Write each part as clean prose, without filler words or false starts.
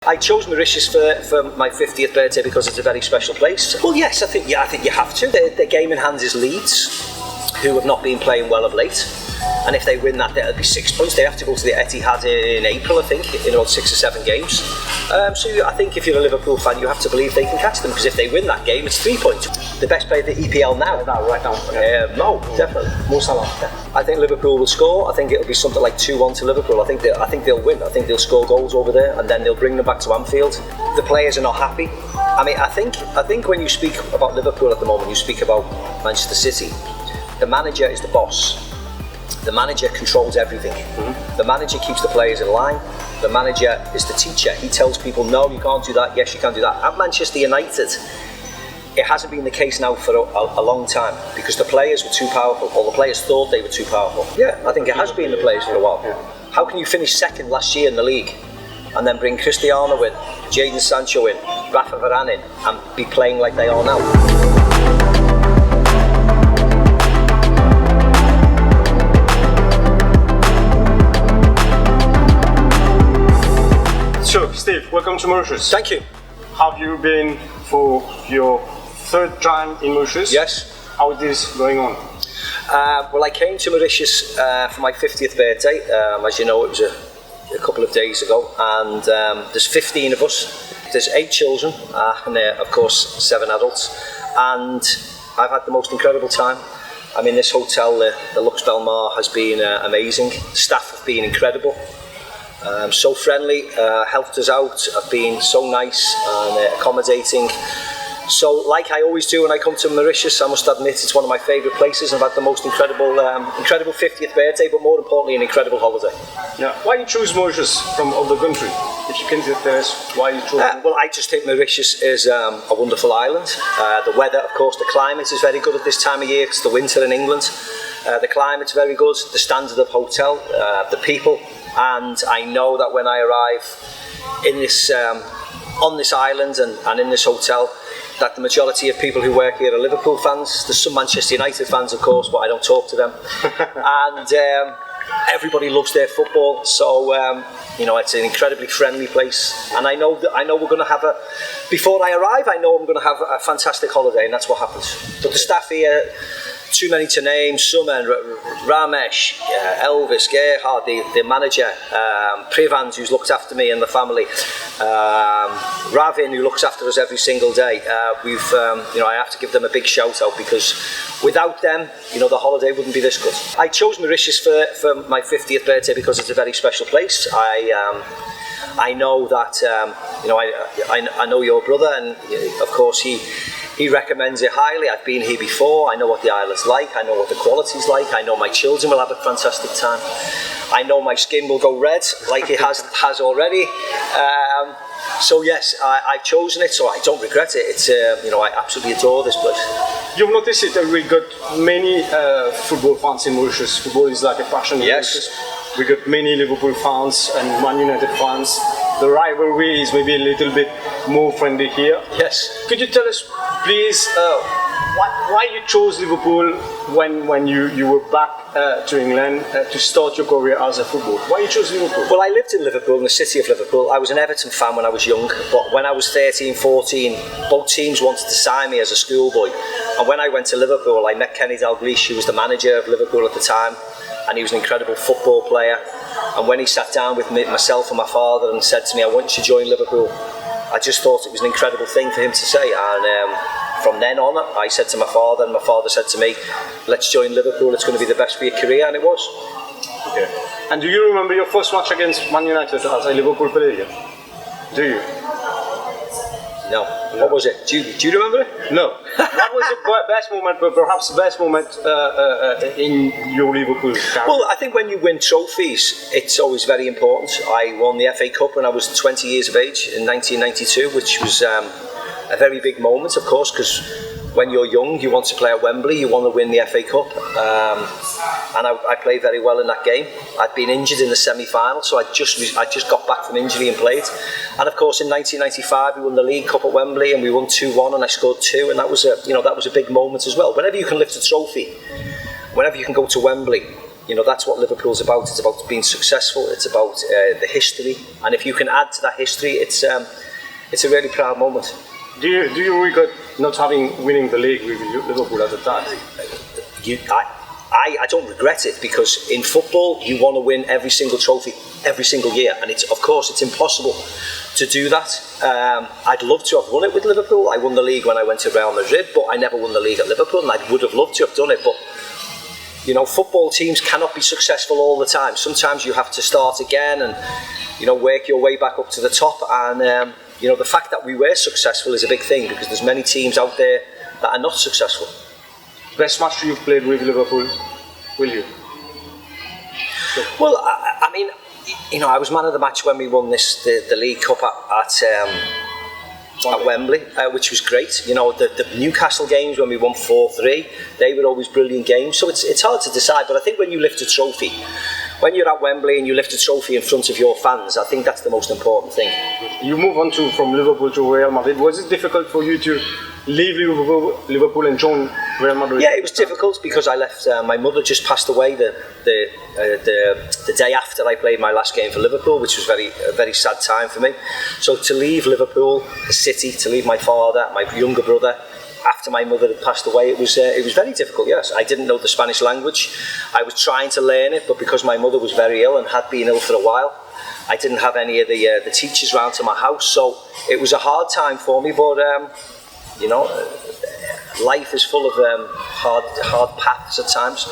I chose Mauritius for my 50th birthday because it's a very special place. Well, yes, I think you have to. Their game in hand is Leeds, who have not been playing well of late. And if they win that, that'll be 6 points. They have to go to the Etihad in April, I think, in about 6 or 7 games. So I think if you're a Liverpool fan, you have to believe they can catch them, because if they win that game, it's 3 points. The best player of the EPL now? Right now. No, definitely. Mohamed Salah. I think Liverpool will score. I think it'll be something like 2-1 to Liverpool. I think they'll win. I think they'll score goals over there, and then they'll bring them back to Anfield. The players are not happy. I mean, I think when you speak about Liverpool at the moment, you speak about Manchester City. The manager is the boss. The manager controls everything. Mm-hmm. The manager keeps the players in line. The manager is the teacher. He tells people, no, you can't do that, yes, you can do that. At Manchester United, it hasn't been the case now for a long time, because the players were too powerful, or the players thought they were too powerful. Yeah, I think it has been the players for a while. Yeah. How can you finish second last year in the league and then bring Cristiano in, Jadon Sancho in, Rafa Varane in, and be playing like they are now? So, Steve, welcome to Mauritius. Thank you. Have you been for your third time in Mauritius? Yes. How is this going on? Well, I came to Mauritius for my 50th birthday. As you know, it was a couple of days ago, and there's 15 of us. There's 8 children, and of course 7 adults, and I've had the most incredible time. I mean, this hotel, the Lux Belmar, has been amazing. The staff have been incredible. So friendly, helped us out, have been so nice and accommodating. So, like I always do when I come to Mauritius, I must admit it's one of my favourite places. I've had the most incredible 50th birthday, but more importantly, an incredible holiday. Yeah. Why you choose Mauritius from other country? If you can tell us why you chose Well, I just think Mauritius is a wonderful island. The weather, of course, the climate is very good at this time of year. It's the winter in England. The climate's very good, the standard of hotel, the people. And I know that when I arrive in this on this island and in this hotel, that the majority of people who work here are Liverpool fans. There's some Manchester United fans, of course, but I don't talk to them. And everybody loves their football, so it's an incredibly friendly place. And I know we're going to have before I arrive, I know I'm going to have a fantastic holiday, and that's what happens. But the staff here, too many to name: Suman, Ramesh, Elvis, Gerhard, the manager, Privans, who's looked after me and the family, Ravin, who looks after us every single day. I have to give them a big shout out, because without them, the holiday wouldn't be this good. I chose Mauritius for my 50th birthday because it's a very special place. I know that I know your brother, and of course he recommends it highly. I've been here before. I know what the island's like. I know what the quality's like. I know my children will have a fantastic time. I know my skin will go red like it has already. So yes, I've chosen it, so I don't regret it. It's I absolutely adore this place. You've noticed it. We got many football fans in Mauritius. Football is like a passion in Mauritius. We got many Liverpool fans and Man United fans. The rivalry is maybe a little bit more friendly here. Yes. Could you tell us, please, why you chose Liverpool when you were back to England to start your career as a footballer? Why you chose Liverpool? Well, I lived in Liverpool, in the city of Liverpool. I was an Everton fan when I was young, but when I was 13, 14, both teams wanted to sign me as a schoolboy. And when I went to Liverpool, I met Kenny Dalglish, who was the manager of Liverpool at the time, and he was an incredible football player. And when he sat down with me, myself and my father, and said to me, I want you to join Liverpool, I just thought it was an incredible thing for him to say. And from then on, I said to my father, and my father said to me, let's join Liverpool, it's going to be the best for your career, and it was. Okay. And do you remember your first match against Man United as a Liverpool player? Do you? No. What was it? Do you remember it? No. What was the best moment, but perhaps the best moment in your Liverpool career? Well, I think when you win trophies, it's always very important. I won the FA Cup when I was 20 years of age in 1992, which was a very big moment, of course, because when you're young, you want to play at Wembley, you want to win the FA Cup. And I played very well in that game. I'd been injured in the semi-final, so I just got back from injury and played. And of course, in 1995, we won the League Cup at Wembley, and we won 2-1, and I scored 2, and that was a big moment as well. Whenever you can lift a trophy, whenever you can go to Wembley, that's what Liverpool's about. It's about being successful. It's about the history, and if you can add to that history, it's a really proud moment. Do you regret not winning the league with Liverpool at the time? I don't regret it, because in football you want to win every single trophy every single year, and it's impossible to do that. I'd love to have won it with Liverpool. I won the league when I went to Real Madrid, but I never won the league at Liverpool, and I would have loved to have done it. But football teams cannot be successful all the time. Sometimes you have to start again and work your way back up to the top. And the fact that we were successful is a big thing, because there's many teams out there that are not successful. Best match you've played with Liverpool, will you? Well, I mean, I was man of the match when we won the League Cup at Wembley, which was great. The Newcastle games when we won 4-3, they were always brilliant games. So it's hard to decide, but I think when you lift a trophy, when you're at Wembley and you lift a trophy in front of your fans, I think that's the most important thing. You move on from Liverpool to Real Madrid. Was it difficult for you to leave Liverpool and join Real Madrid? Yeah, it was difficult because I left. My mother just passed away the day after I played my last game for Liverpool, which was a very sad time for me. So to leave Liverpool, the city, to leave my father, my younger brother, after my mother had passed away, it was very difficult. Yes, I didn't know the Spanish language. I was trying to learn it, but because my mother was very ill and had been ill for a while, I didn't have any of the teachers round to my house. So it was a hard time for me. But life is full of hard paths at times,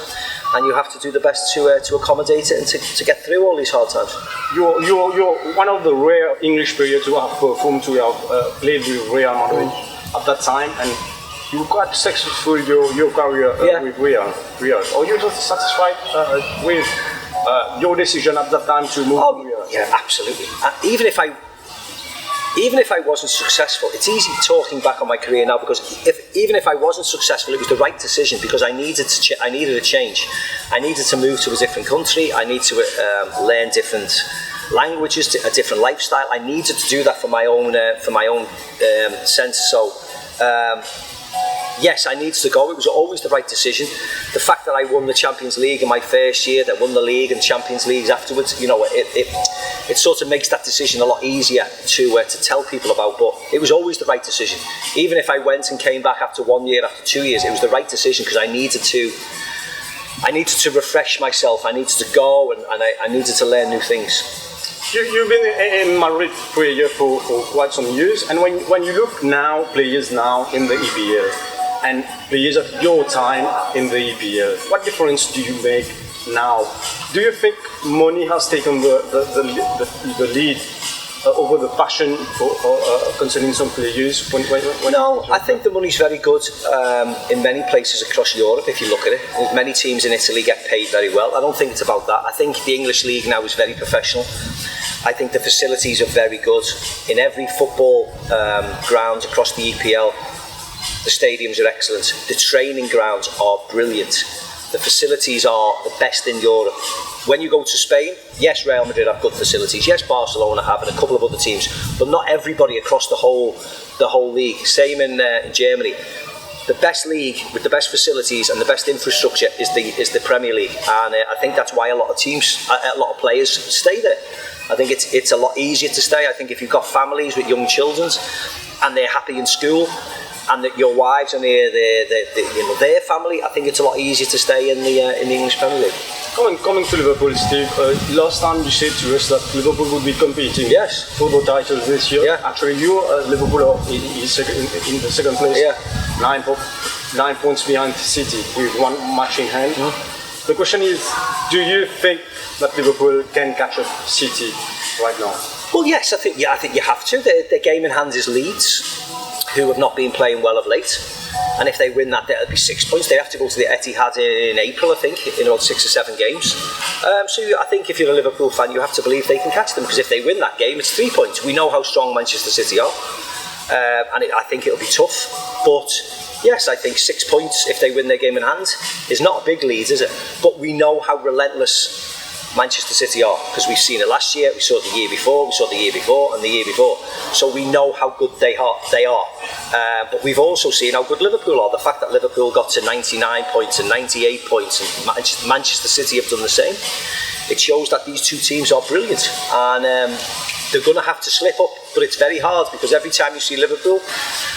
and you have to do the best to accommodate it and to get through all these hard times. You're one of the rare English players who have performed, to have played with Real Madrid at that time, and you were quite successful your career with Real. Are you just satisfied with your decision at that time to move to Real? Yeah, absolutely. Even if I wasn't successful, it's easy talking back on my career now, because even if I wasn't successful, it was the right decision, because I needed a change. I needed to move to a different country. I needed to learn different languages, a different lifestyle. I needed to do that for my own sense. So yes, I needed to go. It was always the right decision. The fact that I won the Champions League in my first year, that won the league and Champions Leagues afterwards, it sort of makes that decision a lot easier to tell people about. But it was always the right decision. Even if I went and came back after 1 year, after 2 years, it was the right decision, because I needed to refresh myself. I needed to go, and I needed to learn new things. You've been in Madrid player for quite some years, and when you look now, players now in the EPL and players at your time in the EPL, what difference do you make now? Do you think money has taken the lead over the passion for concerning some players? No, I think the money's very good in many places across Europe. If you look at it, many teams in Italy get paid very well. I don't think it's about that. I think the English league now is very professional. I think the facilities are very good. In every football ground across the EPL, the stadiums are excellent. The training grounds are brilliant. The facilities are the best in Europe. When you go to Spain, yes, Real Madrid have good facilities. Yes, Barcelona have, and a couple of other teams, but not everybody across the whole league. Same in Germany. The best league with the best facilities and the best infrastructure is the Premier League, and I think that's why a lot of players stay there. I think it's a lot easier to stay. I think if you've got families with young children and they're happy in school, and that your wives and their family, I think it's a lot easier to stay in the English Premier League. Coming to Liverpool, Steve, last time you said to us that Liverpool would be competing for the title this year. Yeah. Actually, Liverpool is in the second place, 9 points behind City with one match in hand. Mm-hmm. The question is, do you think that Liverpool can catch up City right now? Well, yes, I think you have to. Their game in hand is Leeds, who have not been playing well of late, and if they win that, that'll be 6 points. They have to go to the Etihad in April, I think, in about 6 or 7 games. So I think if you're a Liverpool fan, you have to believe they can catch them, because if they win that game, it's 3 points. We know how strong Manchester City are, and I think it'll be tough. But yes, I think 6 points if they win their game in hand is not a big lead, is it? But we know how relentless Manchester City are, because we've seen it last year, we saw it the year before, we saw it the year before, and the year before. So we know how good they are. But we've also seen how good Liverpool are. The fact that Liverpool got to 99 points and 98 points, and Manchester City have done the same, it shows that these two teams are brilliant. And they're going to have to slip up, but it's very hard, because every time you see Liverpool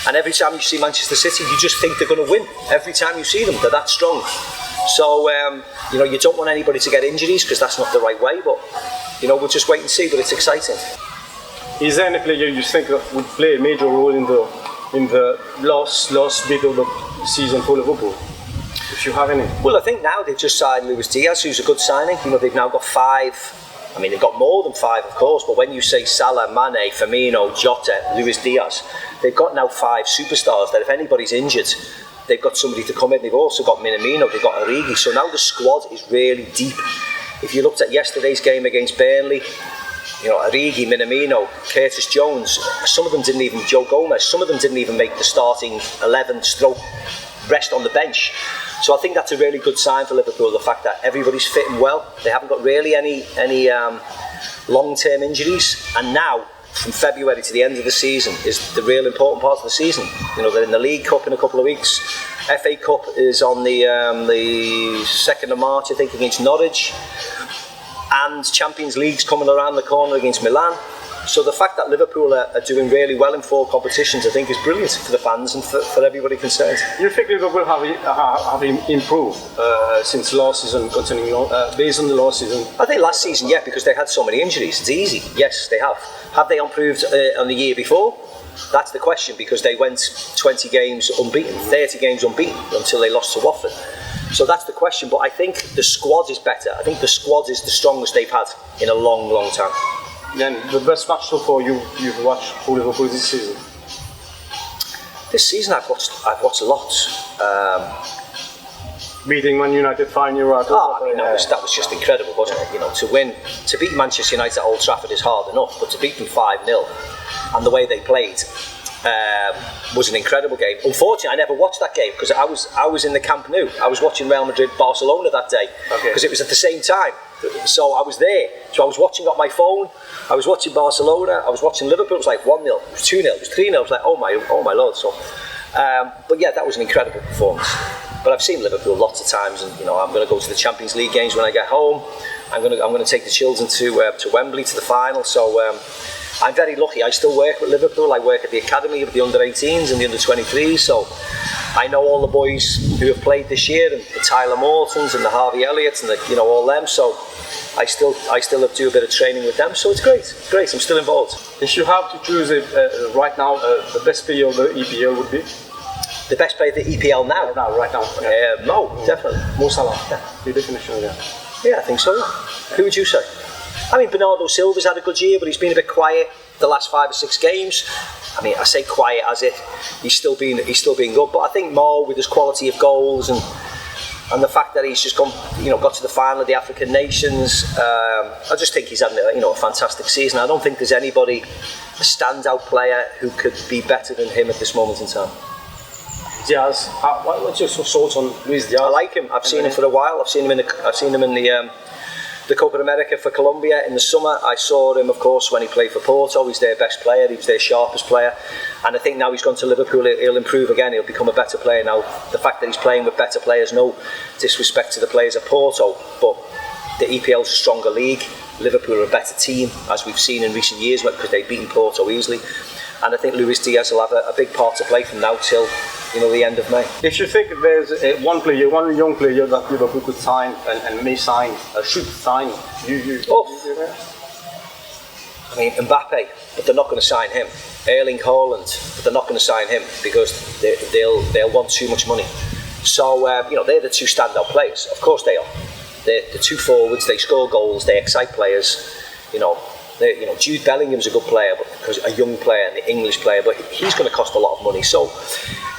and every time you see Manchester City, you just think they're going to win. Every time you see them, they're that strong. So, you don't want anybody to get injuries, because that's not the right way, but, we'll just wait and see, but it's exciting. Is there any player you think that would play a major role in the last bit of the season for Liverpool? If you have any? Well, I think now they've just signed Luis Diaz, who's a good signing. They've now got 5. I mean, they've got more than 5, of course, but when you say Salah, Mane, Firmino, Jota, Luis Diaz, they've got now 5 superstars that if anybody's injured, they've got somebody to come in. They've also got Minamino, they've got Origi, so now the squad is really deep. If you looked at yesterday's game against Burnley, Origi, Minamino, Curtis Jones, some of them didn't even, Joe Gomez, some of them didn't even make the starting 11 stroke rest on the bench. So I think that's a really good sign for Liverpool, the fact that everybody's fitting well. They haven't got really any long-term injuries, and now from February to the end of the season is the real important part of the season. They're in the League Cup in a couple of weeks. FA Cup is on the 2nd of March, I think, against Norwich. And Champions League's coming around the corner against Milan. So the fact that Liverpool are doing really well in 4 competitions, I think, is brilliant for the fans and for everybody concerned. You think Liverpool have improved since last season, based on the last season? I think last season, yeah, because they had so many injuries. It's easy. Yes, they have. Have they improved on the year before? That's the question, because they went 20 games unbeaten, 30 games unbeaten until they lost to Watford. So that's the question. But I think the squad is better. I think the squad is the strongest they've had in a long, long time. Then the best match so far you've watched for Liverpool this season? This season I've watched lots. Beating Man United 5-0. That was just incredible, wasn't it? To beat Manchester United at Old Trafford is hard enough, but to beat them 5-0 and the way they played was an incredible game. Unfortunately, I never watched that game because I was in the Camp Nou. I was watching Real Madrid Barcelona that day because it was at the same time. So I was there. So I was watching on my phone. I was watching Barcelona. I was watching Liverpool. It was like 1-0, it was 2-0, it was 3-0. I was like, oh my lord. So, but yeah, that was an incredible performance. But I've seen Liverpool lots of times, and I'm going to go to the Champions League games when I get home. I'm going to take the children to Wembley to the final. So I'm very lucky. I still work with Liverpool. I work at the academy with the under-18s and the under-23s. So I know all the boys who have played this year, and the Tyler Mortons and the Harvey Elliots, and all them. So I still do a bit of training with them. So it's great. It's great. I'm still involved. If you have to choose right now, the best player of the EPL would be? The best player of the EPL now? Right now. Mo, definitely. Mo Salah. Yeah. The definition, yeah. Yeah, I think so. Yeah. Who would you say? I mean, Bernardo Silva's had a good year, but he's been a bit quiet the last 5 or 6 games. I mean, I say quiet as if he's still been good, but I think Mo, with his quality of goals and the fact that he's just got to the final of the African Nations, I just think he's had a fantastic season. I don't think there's anybody, a standout player, who could be better than him at this moment in time. Diaz, what's your thoughts on Luis Diaz? I like him. I've seen him for a while. I've seen him in the Copa America for Colombia in the summer. I saw him, of course, when he played for Porto. He's their best player. He was their sharpest player. And I think now he's gone to Liverpool, he'll improve again. He'll become a better player now. The fact that he's playing with better players, no disrespect to the players at Porto, but the EPL is a stronger league. Liverpool are a better team, as we've seen in recent years, because they've beaten Porto easily. And I think Luis Diaz will have a big part to play from now till the end of May. If you think there's one young player that Liverpool could sign and may sign, should sign, I mean, Mbappe, but they're not going to sign him. Erling Haaland, but they're not going to sign him because they'll want too much money. So they're the 2 standout players. Of course they are. They're the 2 forwards. They score goals. They excite players. Jude Bellingham's a good player, because a young player, and the English player, but he's going to cost a lot of money. So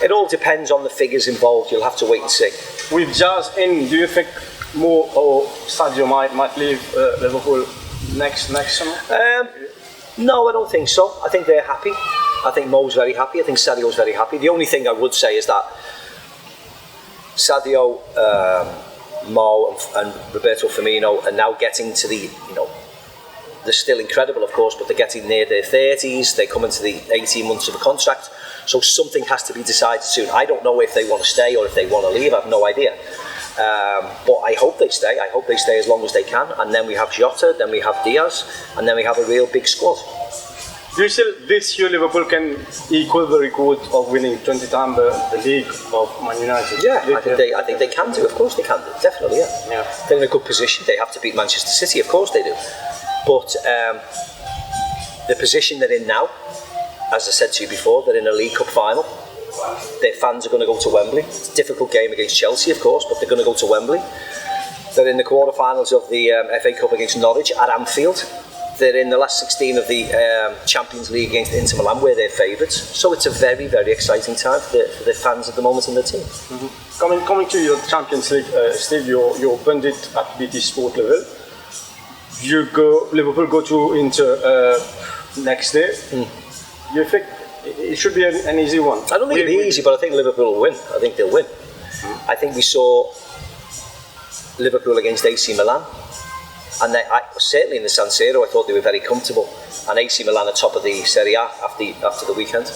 it all depends on the figures involved. You'll have to wait and see. With Diaz in, do you think Mo or Sadio might leave Liverpool next summer? No, I don't think so. I think they're happy. I think Mo's very happy. I think Sadio's very happy. The only thing I would say is that Sadio Mo and Roberto Firmino are now getting to the, they're still incredible, of course, but they're getting near their 30s. They come into the 18 months of a contract, so something has to be decided soon. I don't know if they want to stay or if they want to leave. I have no idea. But I hope they stay. I hope they stay as long as they can. And then we have Jota, then we have Diaz, and then we have a real big squad. Do you still, this year, Liverpool can equal the record of winning 20 times the league of Man United? Yeah, I think they can do. Of course they can do. Definitely, yeah. They're in a good position. They have to beat Manchester City. Of course they do. But the position they're in now, as I said to you before, they're in a League Cup final. Their fans are going to go to Wembley. It's a difficult game against Chelsea, of course, but they're going to go to Wembley. They're in the quarterfinals of the FA Cup against Norwich at Anfield. They're in the last 16 of the Champions League against Inter Milan, where they're favourites. So it's a very, very exciting time for the fans at the moment and the team. Mm-hmm. Coming to your Champions League, Steve, your Pundit at BT Sport level, Liverpool go to Inter next day. You think it should be an easy one? I don't think it'll be easy, but I think Liverpool will win. I think they'll win. I think we saw Liverpool against AC Milan. And certainly in the San Siro, I thought they were very comfortable. And AC Milan are top of the Serie A after the weekend.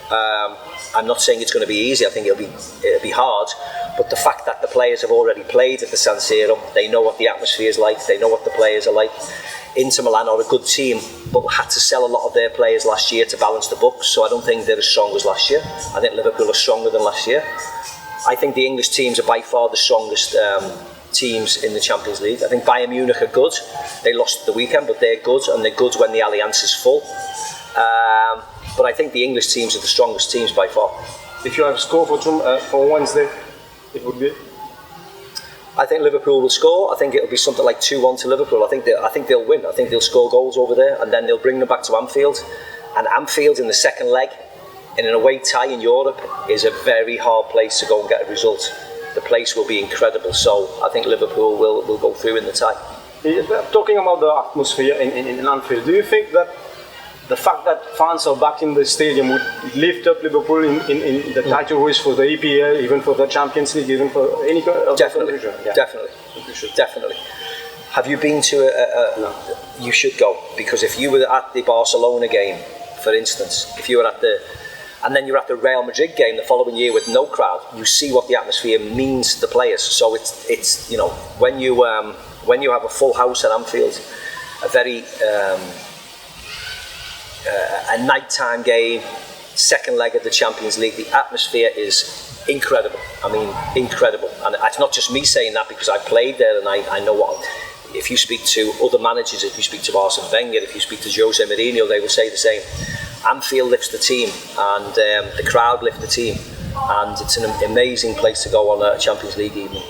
I'm not saying it's going to be easy. I think it'll be hard. But the fact that the players have already played at the San Siro, they know what the atmosphere is like. They know what the players are like. Inter Milan are a good team, but had to sell a lot of their players last year to balance the books. So I don't think they're as strong as last year. I think Liverpool are stronger than last year. I think the English teams are by far the strongest teams in the Champions League. I think Bayern Munich are good. They lost at the weekend, but they're good, and they're good when the Allianz is full. But I think the English teams are the strongest teams by far. If you have a score for Wednesday, it would be? I think Liverpool will score. I think it'll be something like 2-1 to Liverpool. I think they'll win. I think they'll score goals over there, and then they'll bring them back to Anfield. And Anfield in the second leg, in an away tie in Europe, is a very hard place to go and get a result. The place will be incredible, so I think Liverpool will go through in the tie. Talking about the atmosphere in Anfield, do you think that the fact that fans are back in the stadium would lift up Liverpool in the title race for the EPL, even for the Champions League, even for any Definitely. Definitely. Have you been to No. You should go, because if you were at the Barcelona game, for instance, if you were at and then you're at the Real Madrid game the following year with no crowd, you see what the atmosphere means to the players. So it's when you have a full house at Anfield, a very a nighttime game, second leg of the Champions League, the atmosphere is incredible. I mean, incredible. And it's not just me saying that, because I played there and I know what. If you speak to other managers, if you speak to Arsene Wenger, if you speak to Jose Mourinho, they will say the same. Anfield lifts the team, and the crowd lift the team, and it's an amazing place to go on a Champions League evening.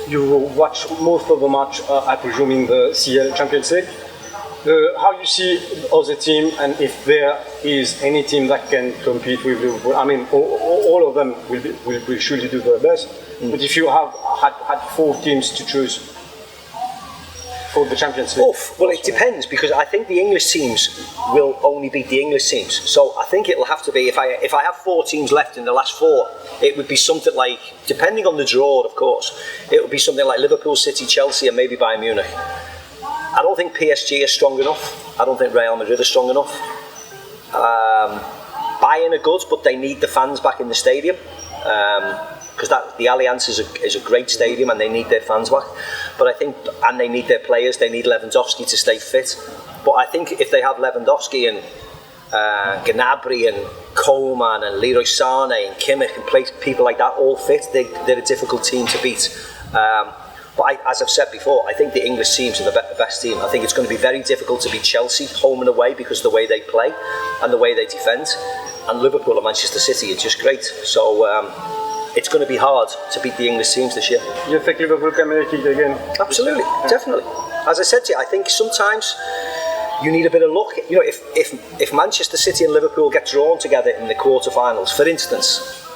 You watch most of the match, I presume, in the CL Champions League. How you see other team, and if there is any team that can compete with Liverpool? I mean, all of them will surely do their best. But if you have had 4 teams to choose for the Champions League? Well, it depends, because I think the English teams will only beat the English teams. So I think it'll have to be, if I have 4 teams left in the last 4, it would be something like, depending on the draw, of course, it would be something like Liverpool, City, Chelsea, and maybe Bayern Munich. I don't think PSG are strong enough. I don't think Real Madrid are strong enough. Bayern are good, but they need the fans back in the stadium. Because the Allianz is a great stadium, and they need their fans back. But I think, and they need their players. They need Lewandowski to stay fit. But I think if they have Lewandowski and Gnabry and Coman and Leroy Sané and Kimmich and people like that all fit, they're a difficult team to beat. But as I've said before, I think the English teams are the best team. I think it's going to be very difficult to beat Chelsea home and away, because of the way they play and the way they defend. And Liverpool and Manchester City are just great. So it's going to be hard to beat the English teams this year. You think Liverpool can make it again? Absolutely, definitely. As I said to you, I think sometimes you need a bit of luck. You know, if Manchester City and Liverpool get drawn together in the quarterfinals, for instance,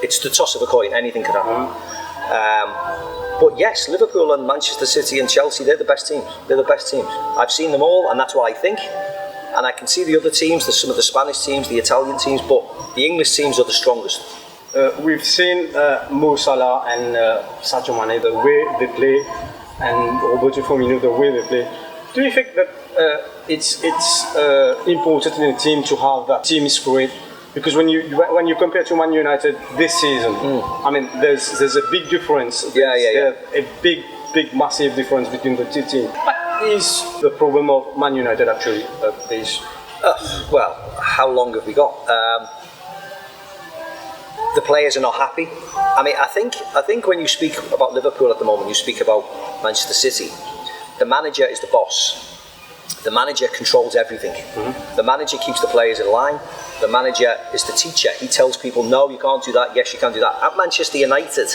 it's the toss of a coin. Anything could happen. But yes, Liverpool and Manchester City and Chelsea, they're the best teams. They're the best teams. I've seen them all, and that's what I think. And I can see the other teams, some of the Spanish teams, the Italian teams, but the English teams are the strongest. we've seen Mo Salah and Sadio Mane, the way they play, and Roberto Firmino, the way they play. Do you think that it's important in a team to have that team spirit? Because when you compare to Man United this season, I mean, there's a big difference. There's a big, massive difference between the two teams. What is the problem of Man United actually? Well, how long have we got? The players are not happy. I mean, I think when you speak about Liverpool at the moment, you speak about Manchester City. The manager is the boss. The manager controls everything. The manager keeps the players in line. The manager is the teacher. He tells people, no, you can't do that. Yes, you can do that. At Manchester United,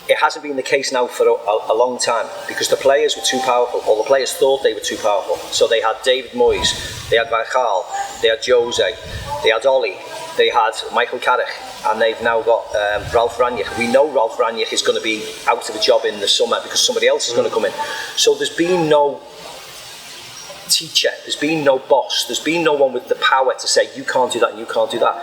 it hasn't been the case now for a long time because the players were too powerful, or the players thought they were too powerful. So they had David Moyes, they had Van Gaal, they had Jose, they had Oli, they had Michael Carrick, and they've now got Ralph Rangnick. We know Ralph Rangnick is going to be out of a job in the summer because somebody else is going to come in. So there's been no teacher, there's been no boss, there's been no one with the power to say you can't do that and you can't do that.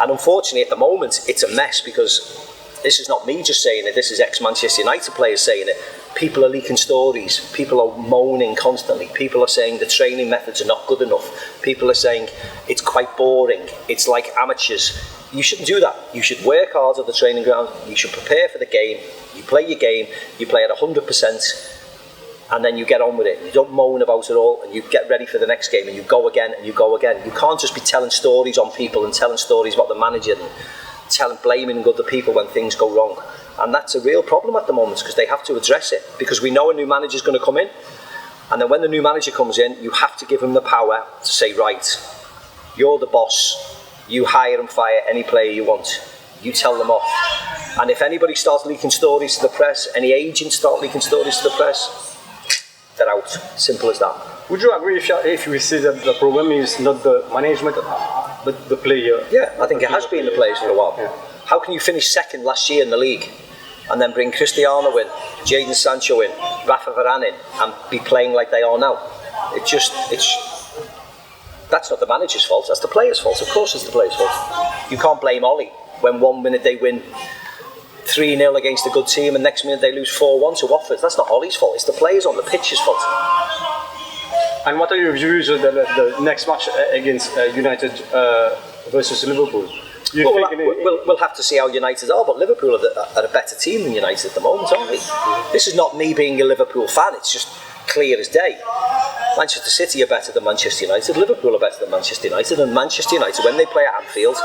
And unfortunately at the moment it's a mess because this is not me just saying it, this is ex-Manchester United players saying it. People are leaking stories, people are moaning constantly, people are saying the training methods are not good enough, people are saying it's quite boring, it's like amateurs. You shouldn't do that. You should work hard at the training ground, you should prepare for the game, you play your game, you play at 100%, and then you get on with it. You don't moan about it all, and you get ready for the next game, and you go again, and you go again. You can't just be telling stories on people and telling stories about the manager and blaming other people when things go wrong. And that's a real problem at the moment because they have to address it, because we know a new manager is going to come in, and then when the new manager comes in, you have to give him the power to say, right, you're the boss, you hire and fire any player you want, you tell them off. And if anybody starts leaking stories to the press, any agents start leaking stories to the press, they're out. Simple as that. Would you agree if we say that the problem is not the management but the player? Yeah, I think it has been the players for a while. Yeah. How can you finish second last year in the league and then bring Cristiano in, Jadon Sancho in, Rafa Varane in, and be playing like they are now? That's not the manager's fault, that's the players' fault. Of course it's the players' fault. You can't blame Oli when 1 minute they win 3-0 against a good team and next minute they lose 4-1 to Watford. That's not Ollie's fault, it's the players on the pitch's fault. And what are your views of the next match against United versus Liverpool? We'll have to see how United are, but Liverpool are a better team than United at the moment, aren't they? This is not me being a Liverpool fan, it's just clear as day. Manchester City are better than Manchester United, Liverpool are better than Manchester United, and Manchester United, when they play at Anfield,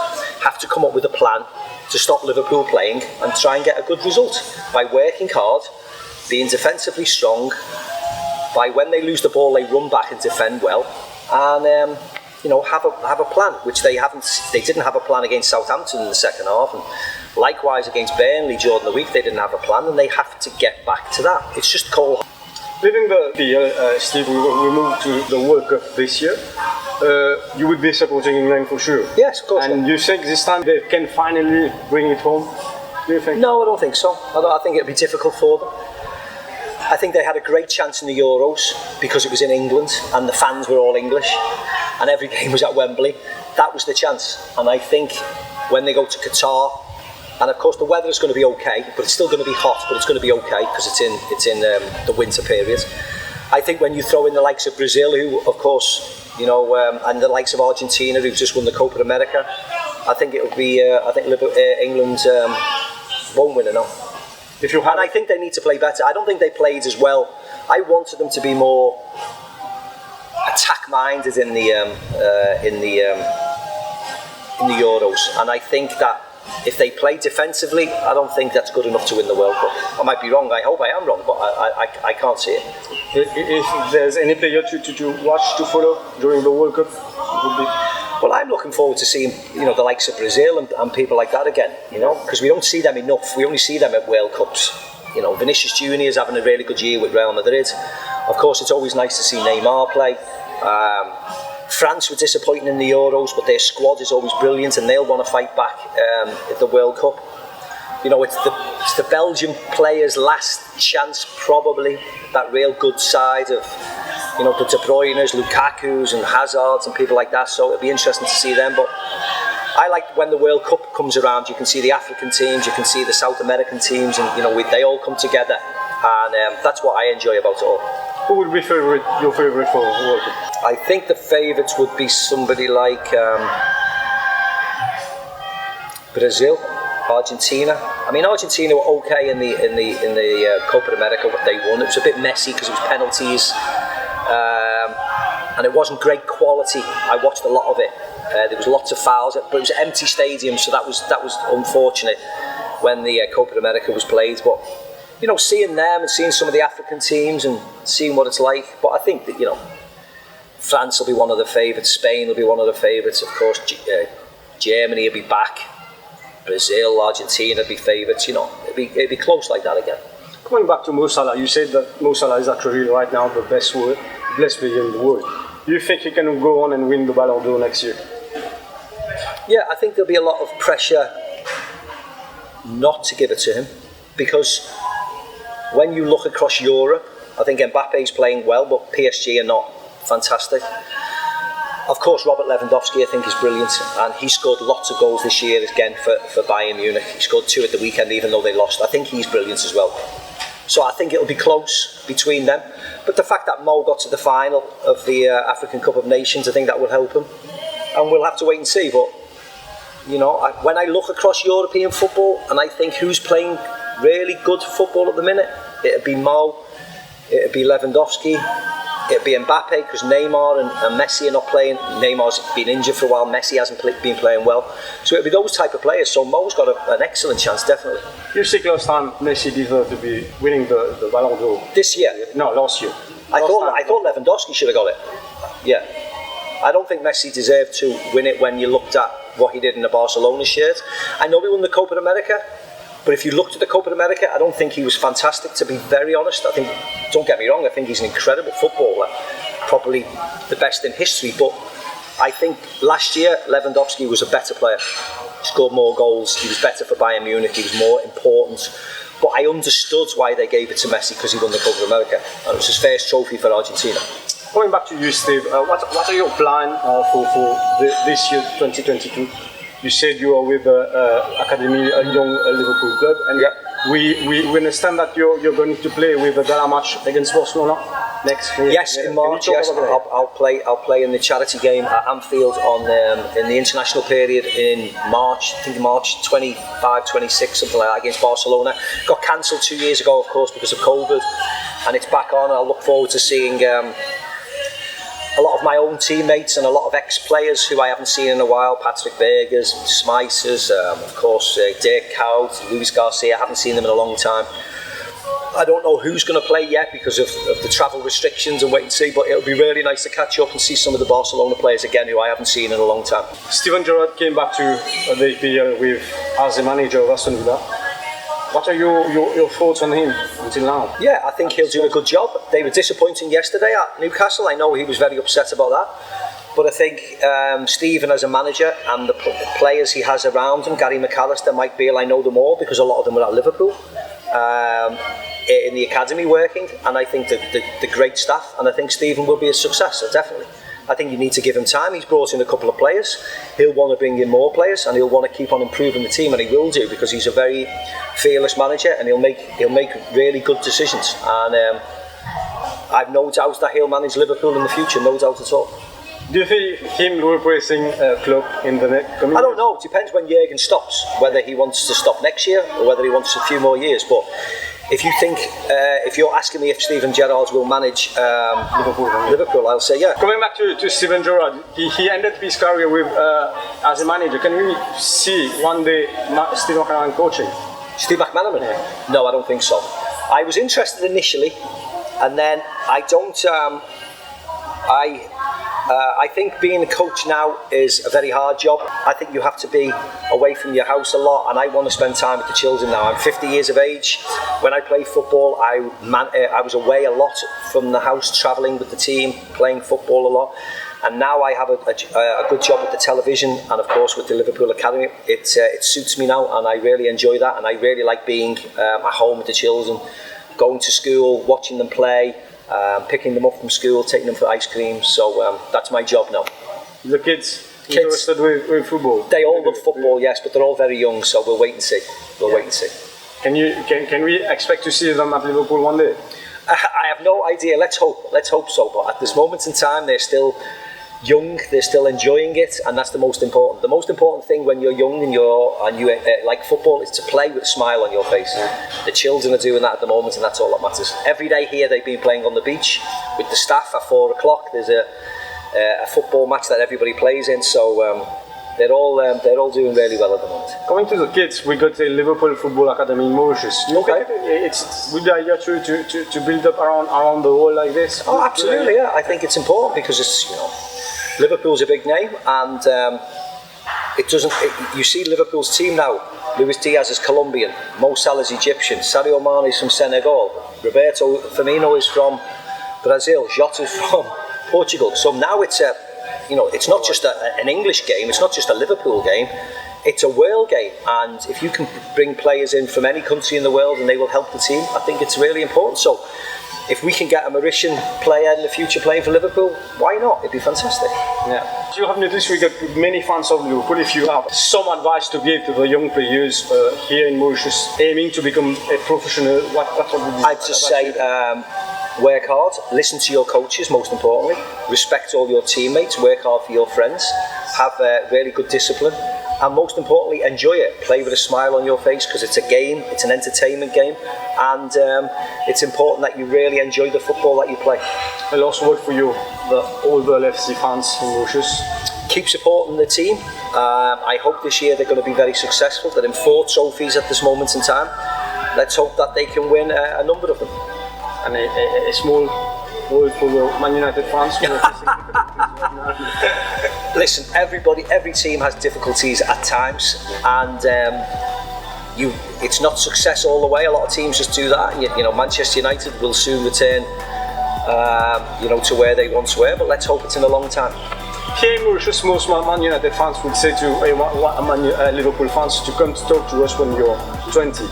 have to come up with a plan to stop Liverpool playing and try and get a good result by working hard, being defensively strong, by when they lose the ball they run back and defend well, and have a plan, which they didn't have a plan against Southampton in the second half, and likewise against Burnley during the week they didn't have a plan, and they have to get back to that. It's just cold. Leaving the PL, Steve, we move to the World Cup this year. You would be supporting England for sure. Yes, of course. And you think this time they can finally bring it home? Do you think? No, I don't think so. I think it'd be difficult for them. I think they had a great chance in the Euros because it was in England and the fans were all English and every game was at Wembley. That was the chance. And I think when they go to Qatar, and of course the weather is going to be okay, but it's still going to be hot, but it's going to be okay because it's in the winter period. I think when you throw in the likes of Brazil, who of course, and the likes of Argentina, who've just won the Copa America, I think it would be. I think England won't win enough. And I think they need to play better. I don't think they played as well. I wanted them to be more attack-minded in the Euros, and I think that if they play defensively, I don't think that's good enough to win the World Cup. I might be wrong. I hope I am wrong, but I can't see it. If there's any player to watch, to follow during the World Cup, would be. Well, I'm looking forward to seeing the likes of Brazil and people like that again. Because we don't see them enough. We only see them at World Cups. Vinicius Junior is having a really good year with Real Madrid. Of course, it's always nice to see Neymar play. France were disappointing in the Euros, but their squad is always brilliant, and they'll want to fight back at the World Cup. It's the Belgian players' last chance, probably. That real good side of. The De Bruyne's, Lukaku's and Hazard's and people like that, so it'll be interesting to see them, but I like when the World Cup comes around, you can see the African teams, you can see the South American teams, and they all come together, and that's what I enjoy about it all. Who would be your favourite for World Cup? I think the favourites would be somebody like Brazil, Argentina. I mean, Argentina were okay in the Copa America, what they won. It was a bit messy because it was penalties, and it wasn't great quality. I watched a lot of it. There was lots of fouls, but it was an empty stadium, so that was unfortunate when the Copa America was played. But seeing them and seeing some of the African teams and seeing what it's like. But I think that France will be one of the favourites. Spain will be one of the favourites. Of course, Germany will be back. Brazil, Argentina will be favourites. It'd be close like that again. Coming back to Mo Salah, you said that Mo Salah is actually right now the best player in the world. Do you think he can go on and win the Ballon d'Or next year? Yeah, I think there'll be a lot of pressure not to give it to him, because when you look across Europe, I think Mbappe's playing well, but PSG are not fantastic. Of course, Robert Lewandowski I think is brilliant, and he scored lots of goals this year again for Bayern Munich. He scored 2 at the weekend even though they lost. I think he's brilliant as well. So I think it'll be close between them. But the fact that Mo got to the final of the African Cup of Nations, I think that will help him. And we'll have to wait and see. But, when I look across European football and I think who's playing really good football at the minute, it'd be Mo, it'd be Lewandowski, it'd be Mbappe, because Neymar and Messi are not playing. Neymar's been injured for a while, Messi hasn't been playing well. So it'd be those type of players. So Mo's got an excellent chance, definitely. You think last time Messi deserved to be winning the Ballon d'Or? This year? No, last year. I thought Lewandowski should have got it. Yeah. I don't think Messi deserved to win it when you looked at what he did in the Barcelona shirt. I know he won the Copa America, but if you looked at the Copa America, I don't think he was fantastic, to be very honest. Don't get me wrong, I think he's an incredible footballer, probably the best in history, but I think last year Lewandowski was a better player. He scored more goals, he was better for Bayern Munich, he was more important. But I understood why they gave it to Messi, because he won the Copa America, and it was his first trophy for Argentina. Going back to you, Steve, what are your plans for this year, 2022? You said you are with Academy, a young Liverpool club, and we understand that you're going to play with a gala match against Barcelona next year. Yes, in March. Yes, I'll play in the charity game at Anfield in the international period in March. I think March 25, 26, something like that, against Barcelona. Got cancelled 2 years ago, of course, because of COVID, and it's back on. I look forward to seeing a lot of my own teammates and a lot of ex-players who I haven't seen in a while. Patrick Bergers, Smyces, of course Dirk Kuyt, Luis Garcia. I haven't seen them in a long time. I don't know who's going to play yet because of the travel restrictions, and wait and see, but it'll be really nice to catch up and see some of the Barcelona players again who I haven't seen in a long time. Steven Gerrard came back to the EPL as the manager of Aston Villa. What are your thoughts on him until now? Yeah, I think he'll do a good job. They were disappointing yesterday at Newcastle. I know he was very upset about that. But I think Stephen as a manager and the players he has around him, Gary McAllister, Mike Beale, I know them all because a lot of them were at Liverpool in the academy working, and I think the great staff, and I think Stephen will be a success, definitely. I think you need to give him time. He's brought in a couple of players. He'll want to bring in more players, and he'll want to keep on improving the team, and he will do, because he's a very fearless manager, and he'll make really good decisions. And I've no doubt that he'll manage Liverpool in the future, no doubt at all. Do you think him replacing Klopp in the next coming I don't know. It depends when Jurgen stops, whether he wants to stop next year or whether he wants a few more years. But if you think, if you're asking me if Steven Gerrard will manage Liverpool, I'll say yeah. Coming back to Steven Gerrard, he ended his career with as a manager. Can we see one day Steve McManaman coaching? Steve McManaman? Yeah. No, I don't think so. I was interested initially, and then I don't. I think being a coach now is a very hard job. I think you have to be away from your house a lot, and I want to spend time with the children now. I'm 50 years of age. When I played football, I was away a lot from the house, travelling with the team, playing football a lot. And now I have a good job with the television and, of course, with the Liverpool Academy. It suits me now, and I really enjoy that. And I really like being at home with the children, going to school, watching them play, picking them up from school, taking them for ice cream. So that's my job now. The kids interested with football? They all love football, yes, but they're all very young, so we'll wait and see. We'll wait and see. Can we expect to see them at Liverpool one day? I have no idea. Let's hope so. But at this moment in time, they're still young. They're still enjoying it, and that's the most important. The most important thing when you're young and you like football is to play with a smile on your face. The children are doing that at the moment, and that's all that matters. Every day here, they've been playing on the beach with the staff at 4 o'clock. There's a football match that everybody plays in, so they're all doing really well at the moment. Coming to the kids, we got a Liverpool Football Academy in Mauritius. You think it's good idea to build up around the world like this? Oh, absolutely, yeah. I think it's important because it's, Liverpool's a big name, and you see Liverpool's team now. Luis Diaz is Colombian, Mo Salah is Egyptian, Sadio Mane is from Senegal, Roberto Firmino is from Brazil, Jota is from Portugal. So now it's not just an English game, it's not just a Liverpool game, it's a world game. And if you can bring players in from any country in the world and they will help the team, I think it's really important. So if we can get a Mauritian player in the future playing for Liverpool, why not? It'd be fantastic. Yeah. You have noticed we got many fans of Liverpool. If you have some advice to give to the young players here in Mauritius aiming to become a professional, what would you I'd just say work hard, listen to your coaches most importantly, respect all your teammates, work hard for your friends, have really good discipline, and most importantly enjoy it. Play with a smile on your face because it's a game, it's an entertainment game, and it's important that you really enjoy the football that you play. A last word for you, all the LFC fans in Mauritius. Keep supporting the team. I hope this year they're going to be very successful. They're in 4 trophies at this moment in time. Let's hope that they can win a number of them. And a small word for the Man United fans. Listen, every team has difficulties at times, and it's not success all the way. A lot of teams just do that. Manchester United will soon return, to where they once were. But let's hope it's in a long time. Here in Mauritius, most Man United fans would say to Liverpool fans to come to talk to us when you're 20.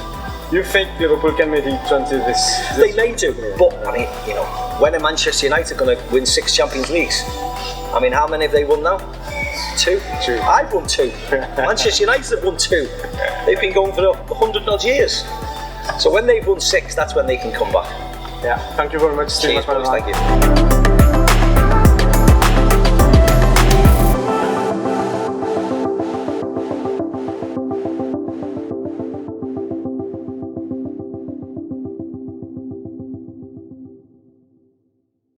You think Liverpool can make it 20 this? They may do, but when are Manchester United going to win 6 Champions Leagues? I mean, how many have they won now? 2? I've won 2. Manchester United have won 2. They've been going for 100 odd years. So when they've won 6, that's when they can come back. Yeah, thank you very much, Steve McManaman. Thank you.